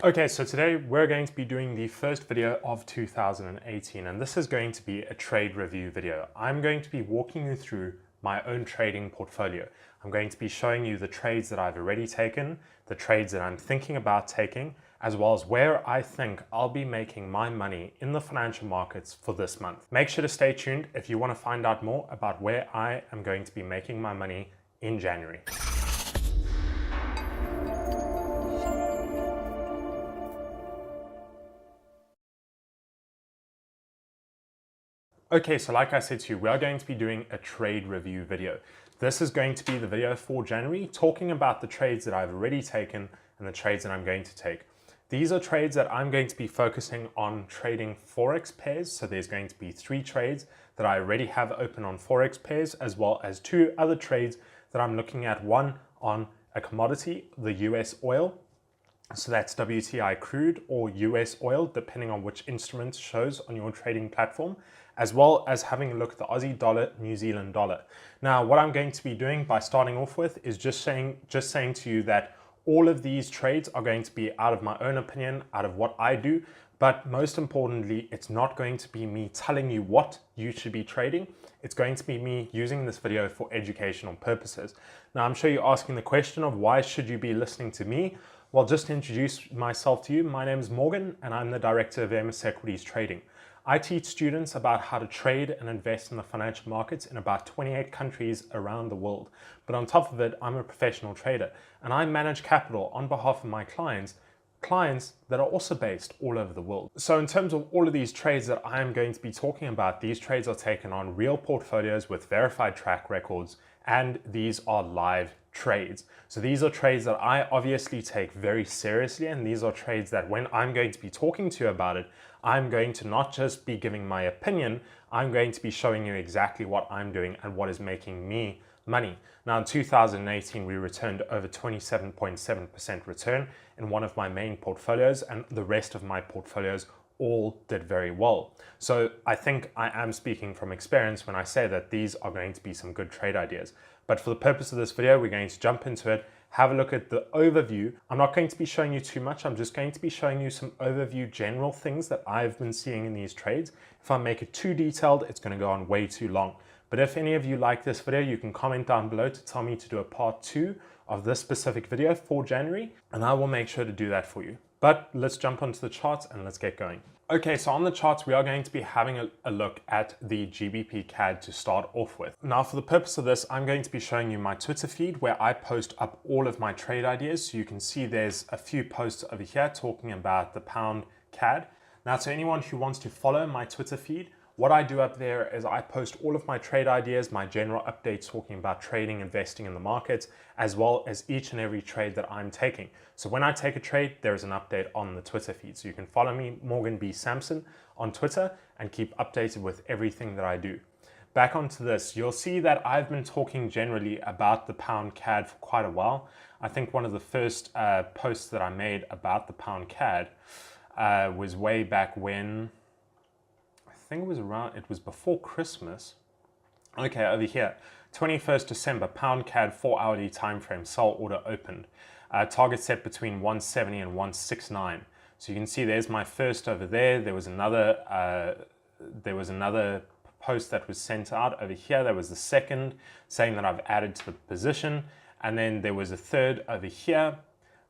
Okay, so today we're going to be doing the first video of 2018, and this is going to be a trade review video. I'm going to be walking you through my own trading portfolio. I'm going to be showing you the trades that I've already taken, the trades that I'm thinking about taking, as well as where I think I'll be making my money in the financial markets for this month. Make sure to stay tuned if you want to find out more about where I am going to be making my money in January. Okay, so like I said to you, we are going to be doing a trade review video. This is going to be the video for January, talking about the trades that I've already taken and the trades that I'm going to take. These are trades that I'm going to be focusing on trading Forex pairs. So there's going to be 3 trades that I already have open on Forex pairs, as well as 2 other trades that I'm looking at, one on a commodity, the US oil. So that's WTI crude or US oil, depending on which instrument shows on your trading platform, as well as having a look at the Aussie dollar, New Zealand dollar. Now, what I'm going to be doing by starting off with is just saying to you that all of these trades are going to be out of my own opinion, out of what I do, but most importantly, it's not going to be me telling you what you should be trading. It's going to be me using this video for educational purposes. Now, I'm sure you're asking the question of why should you be listening to me? Well, just to introduce myself to you, my name is Morgan and I'm the Director of MS Equities Trading. I teach students about how to trade and invest in the financial markets in about 28 countries around the world. But on top of it, I'm a professional trader and I manage capital on behalf of my clients that are also based all over the world. So in terms of all of these trades that I am going to be talking about, these trades are taken on real portfolios with verified track records, and these are live trades. So these are trades that I obviously take very seriously, and these are trades that when I'm going to be talking to you about it, I'm going to not just be giving my opinion, I'm going to be showing you exactly what I'm doing and what is making me money. Now in 2018, we returned over 27.7% return in one of my main portfolios, and the rest of my portfolios all did very well. So I think I am speaking from experience when I say that these are going to be some good trade ideas. But for the purpose of this video, we're going to jump into it, have a look at the overview. I'm not going to be showing you too much. I'm just going to be showing you some overview general things that I've been seeing in these trades. If I make it too detailed, it's going to go on way too long. But if any of you like this video, you can comment down below to tell me to do a part 2 of this specific video for January, and I will make sure to do that for you. But let's jump onto the charts and let's get going. Okay, so on the charts, we are going to be having a look at the GBP CAD to start off with. Now, for the purpose of this, I'm going to be showing you my Twitter feed where I post up all of my trade ideas. So you can see there's a few posts over here talking about the pound CAD. Now, to anyone who wants to follow my Twitter feed, what I do up there is I post all of my trade ideas, my general updates talking about trading, investing in the markets, as well as each and every trade that I'm taking. So when I take a trade, there's an update on the Twitter feed. So you can follow me, Morgan B. Sampson, on Twitter and keep updated with everything that I do. Back onto this, you'll see that I've been talking generally about the pound CAD for quite a while. I think one of the first posts that I made about the pound CAD was way back when, I think it was before Christmas. Okay, over here, 21st December, pound CAD 4-hourly time frame, sell order opened. Target set between 170 and 169. So you can see there's my first over there. There was another post that was sent out over here. There was the second saying that I've added to the position. And then there was a third over here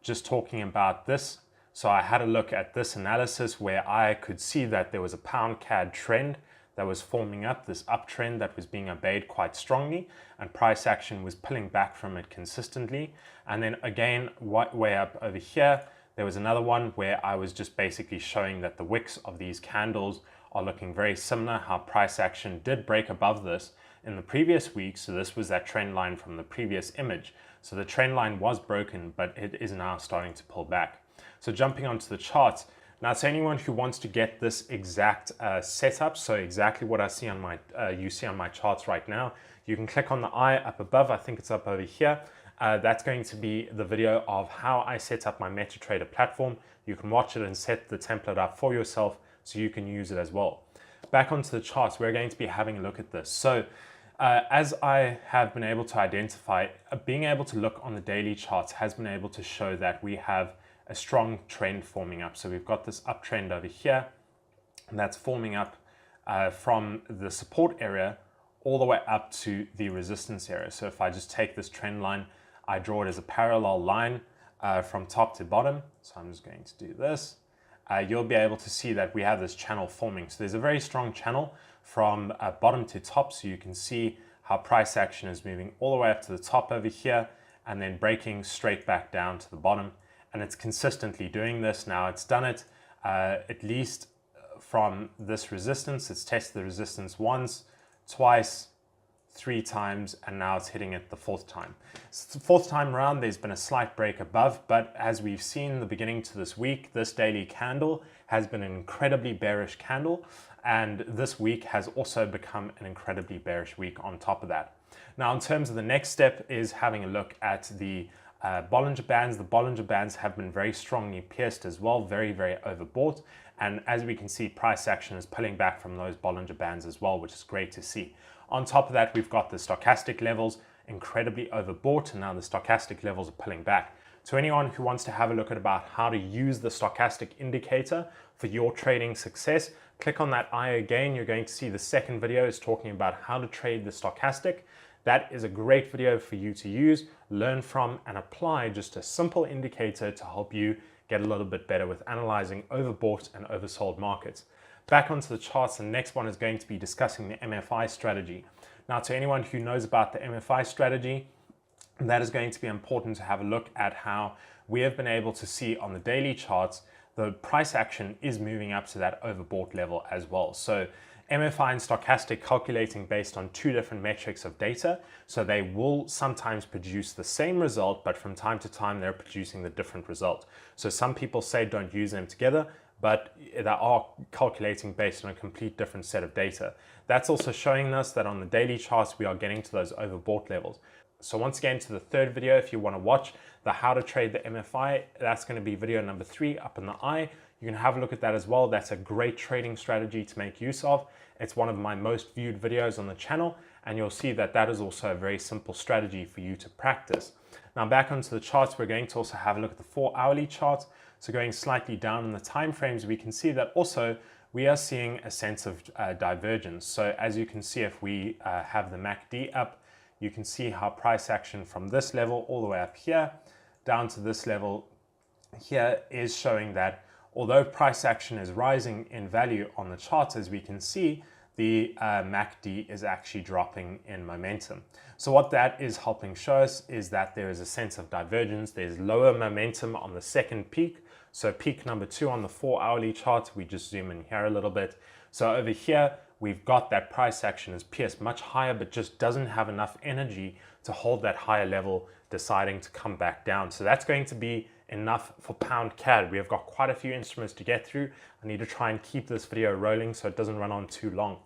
just talking about this. So I had a look at this analysis where I could see that there was a pound CAD trend that was forming up, this uptrend that was being obeyed quite strongly, and price action was pulling back from it consistently. And then again, way up over here, there was another one where I was just basically showing that the wicks of these candles are looking very similar, how price action did break above this in the previous week. So this was that trend line from the previous image. So the trend line was broken, but it is now starting to pull back. So jumping onto the charts, now to anyone who wants to get this exact setup, so exactly what I see on my, you see on my charts right now, you can click on the eye up above. I think it's up over here. That's going to be the video of how I set up my MetaTrader platform. You can watch it and set the template up for yourself so you can use it as well. Back onto the charts, we're going to be having a look at this. So as I have been able to identify, being able to look on the daily charts has been able to show that we have a strong trend forming up. So we've got this uptrend over here, and that's forming up from the support area all the way up to the resistance area. So if I just take this trend line, I draw it as a parallel line from top to bottom. So I'm just going to do this. You'll be able to see that we have this channel forming. So there's a very strong channel from bottom to top. So you can see how price action is moving all the way up to the top over here and then breaking straight back down to the bottom. And it's consistently doing this. Now it's done it at least from this resistance. It's tested the resistance once, twice, 3 times, and now it's hitting it the 4th time. So the 4th time around, there's been a slight break above, but as we've seen in the beginning to this week, this daily candle has been an incredibly bearish candle, and this week has also become an incredibly bearish week on top of that. Now, in terms of the next step is having a look at the Bollinger Bands. The Bollinger Bands have been very strongly pierced as well, very, very overbought. And as we can see, price action is pulling back from those Bollinger Bands as well, which is great to see. On top of that, we've got the stochastic levels incredibly overbought, and now the stochastic levels are pulling back. To anyone who wants to have a look at about how to use the stochastic indicator for your trading success, click on that eye again. You're going to see the second video is talking about how to trade the stochastic. That is a great video for you to use, learn from, and apply just a simple indicator to help you get a little bit better with analyzing overbought and oversold markets. Back onto the charts, the next one is going to be discussing the MFI strategy. Now, to anyone who knows about the MFI strategy, that is going to be important to have a look at how we have been able to see on the daily charts, the price action is moving up to that overbought level as well. So MFI and stochastic calculating based on 2 different metrics of data. So they will sometimes produce the same result, but from time to time, they're producing the different result. So some people say don't use them together, but they are calculating based on a complete different set of data. That's also showing us that on the daily charts, we are getting to those overbought levels. So once again, to the third video, if you want to watch the how to trade the MFI, that's going to be video number 3 up in the eye. You can have a look at that as well. That's a great trading strategy to make use of. It's one of my most viewed videos on the channel, and you'll see that that is also a very simple strategy for you to practice. Now back onto the charts, we're going to also have a look at the 4-hourly charts. So going slightly down in the time frames, we can see that also we are seeing a sense of divergence. So as you can see, if we have the MACD up, you can see how price action from this level all the way up here down to this level here is showing that although price action is rising in value on the charts, as we can see, the MACD is actually dropping in momentum. So what that is helping show us is that there is a sense of divergence. There's lower momentum on the second peak. So peak number 2 on the 4-hourly chart, we just zoom in here a little bit. So over here, we've got that price action is pierced much higher, but just doesn't have enough energy to hold that higher level, deciding to come back down. So that's going to be enough for pound CAD. We have got quite a few instruments to get through. I need to try and keep this video rolling so it doesn't run on too long.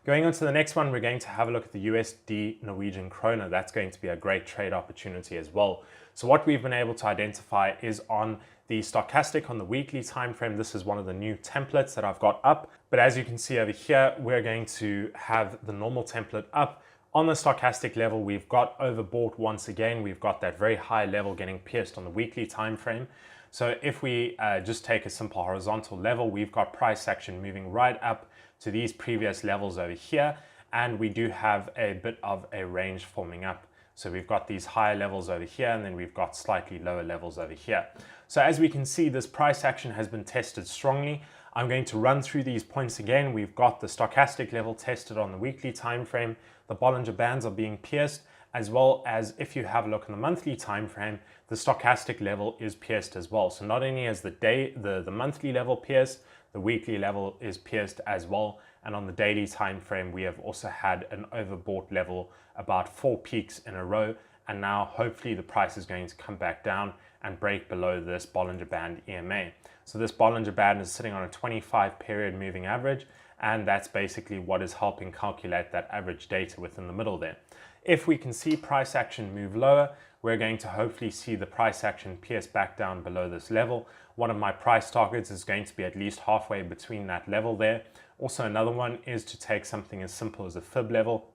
Going on to the next one, we're going to have a look at the USD Norwegian kroner. That's going to be a great trade opportunity as well. So what we've been able to identify is on the stochastic on the weekly time frame. This is one of the new templates that I've got up. But as you can see over here, we're going to have the normal template up. On the stochastic level, we've got overbought once again. We've got that very high level getting pierced on the weekly time frame. So if we just take a simple horizontal level, we've got price action moving right up to these previous levels over here. And we do have a bit of a range forming up. So we've got these higher levels over here, and then we've got slightly lower levels over here. So as we can see, this price action has been tested strongly. I'm going to run through these points again. We've got the stochastic level tested on the weekly time frame. The Bollinger Bands are being pierced, as well as if you have a look in the monthly time frame, the stochastic level is pierced as well. So not only is the monthly level pierced, the weekly level is pierced as well. And on the daily time frame, we have also had an overbought level about 4 peaks in a row. And now hopefully the price is going to come back down and break below this Bollinger Band EMA. So this Bollinger Band is sitting on a 25 period moving average, and that's basically what is helping calculate that average data within the middle there. If we can see price action move lower, we're going to hopefully see the price action pierce back down below this level. One of my price targets is going to be at least halfway between that level there. Also, another one is to take something as simple as a fib level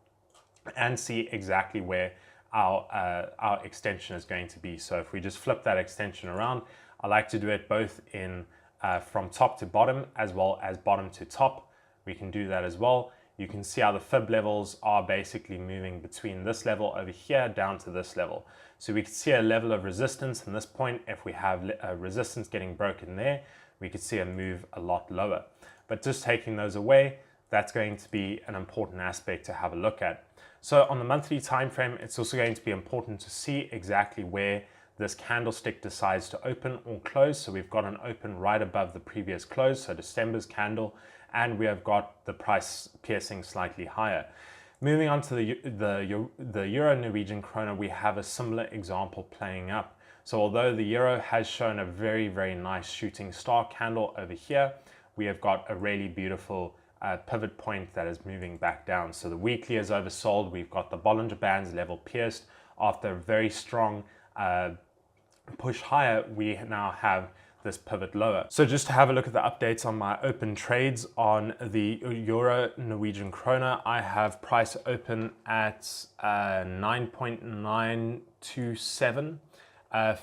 and see exactly where our extension is going to be. So if we just flip that extension around, I like to do it both in from top to bottom as well as bottom to top. We can do that as well. You can see how the fib levels are basically moving between this level over here down to this level. So we can see a level of resistance in this point. If we have resistance getting broken there, we could see a move a lot lower. But just taking those away, that's going to be an important aspect to have a look at. So on the monthly time frame, it's also going to be important to see exactly where this candlestick decides to open or close. So we've got an open right above the previous close, so December's candle, and we have got the price piercing slightly higher. Moving on to the Euro Norwegian kroner, we have a similar example playing up. So although the euro has shown a very, very nice shooting star candle over here, we have got a really beautiful pivot point that is moving back down. So the weekly is oversold. We've got the Bollinger Bands level pierced after a very strong push higher. We now have this pivot lower. So just to have a look at the updates on my open trades on the Euro Norwegian kroner, I have price open at 9.927.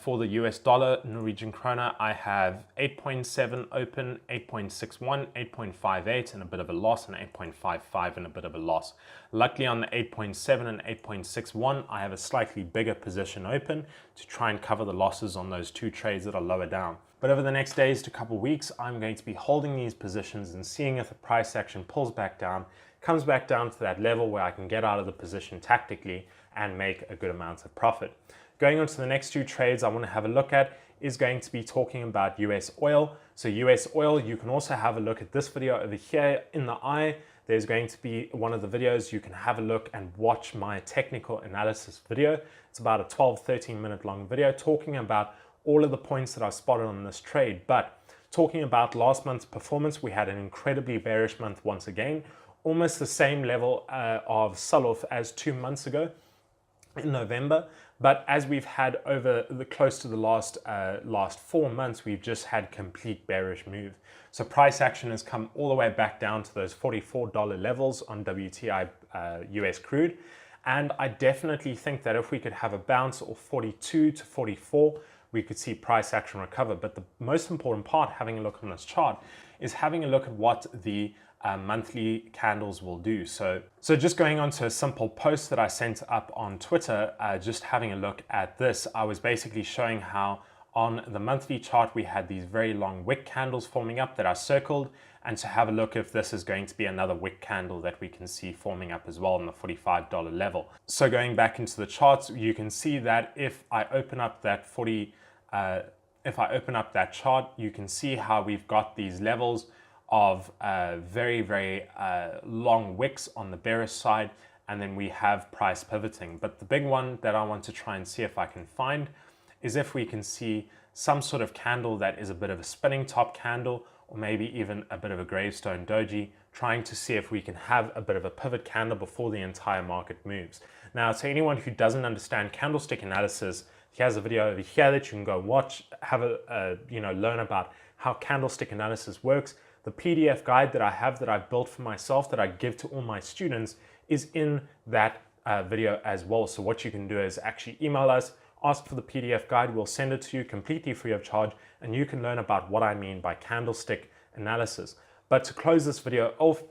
For the US dollar Norwegian kroner, I have 8.7 open, 8.61, 8.58 and a bit of a loss, and 8.55 and a bit of a loss. Luckily on the 8.7 and 8.61, I have a slightly bigger position open to try and cover the losses on those two trades that are lower down. But over the next days to couple weeks, I'm going to be holding these positions and seeing if the price action pulls back down, comes back down to that level where I can get out of the position tactically and make a good amount of profit. Going on to the next two trades I want to have a look at is going to be talking about US oil. So US oil, you can also have a look at this video over here in the eye. There's going to be one of the videos you can have a look and watch my technical analysis video. It's about a 12-13 minute long video talking about all of the points that I've spotted on this trade. But talking about last month's performance, we had an incredibly bearish month once again, almost the same level of sell-off as 2 months ago in November. But as we've had over close to the last 4 months, we've just had complete bearish move. So price action has come all the way back down to those $44 levels on WTI US crude. And I definitely think that if we could have a bounce of 42 to 44, we could see price action recover. But the most important part, having a look on this chart, is having a look at what the monthly candles will do. So just going on to a simple post that I sent up on Twitter, just having a look at this, I was basically showing how on the monthly chart we had these very long wick candles forming up that I circled, and to have a look if this is going to be another wick candle that we can see forming up as well on the $45 level. So going back into the charts, you can see that if I open up that chart, you can see how we've got these levels of very, very long wicks on the bearish side, and then we have price pivoting. But the big one that I want to try and see if I can find is if we can see some sort of candle that is a bit of a spinning top candle, or maybe even a bit of a gravestone doji, trying to see if we can have a bit of a pivot candle before the entire market moves. Now, to anyone who doesn't understand candlestick analysis, here's a video over here that you can go watch, have a learn about how candlestick analysis works. The PDF guide that I have that I've built for myself that I give to all my students is in that video as well. So what you can do is actually email us, ask for the PDF guide, we'll send it to you completely free of charge, and you can learn about what I mean by candlestick analysis. But to close this video off,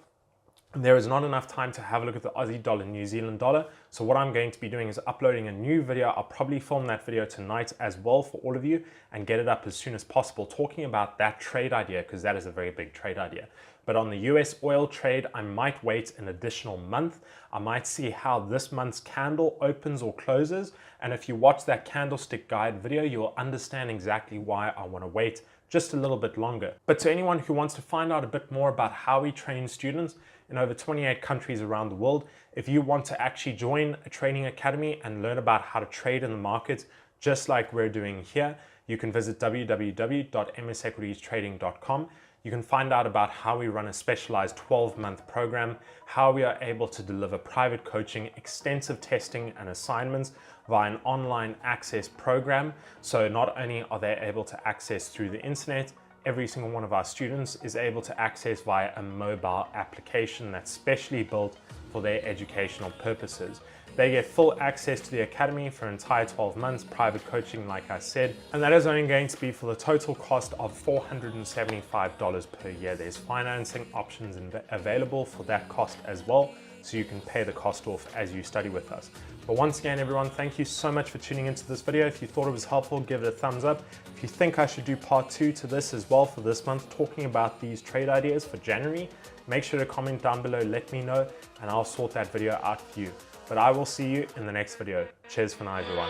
there is not enough time to have a look at the Aussie dollar, New Zealand dollar. So what I'm going to be doing is uploading a new video. I'll probably film that video tonight as well for all of you and get it up as soon as possible, talking about that trade idea, because that is a very big trade idea. But on the US oil trade, I might wait an additional month. I might see how this month's candle opens or closes. And if you watch that candlestick guide video, you'll understand exactly why I want to wait just a little bit longer. But to anyone who wants to find out a bit more about how we train students in over 28 countries around the world, if you want to actually join a training academy and learn about how to trade in the markets, just like we're doing here, you can visit www.msequitiestrading.com. You can find out about how we run a specialized 12-month program, how we are able to deliver private coaching, extensive testing and assignments via an online access program. So not only are they able to access through the internet, every single one of our students is able to access via a mobile application that's specially built for their educational purposes. They get full access to the academy for an entire 12 months, private coaching like I said, and that is only going to be for the total cost of $475 per year. There's financing options available for that cost as well, so you can pay the cost off as you study with us. But once again, everyone, thank you so much for tuning into this video. If you thought it was helpful, give it a thumbs up. If you think I should do part 2 to this as well for this month, talking about these trade ideas for January, make sure to comment down below, let me know, and I'll sort that video out for you. But I will see you in the next video. Cheers for now, everyone.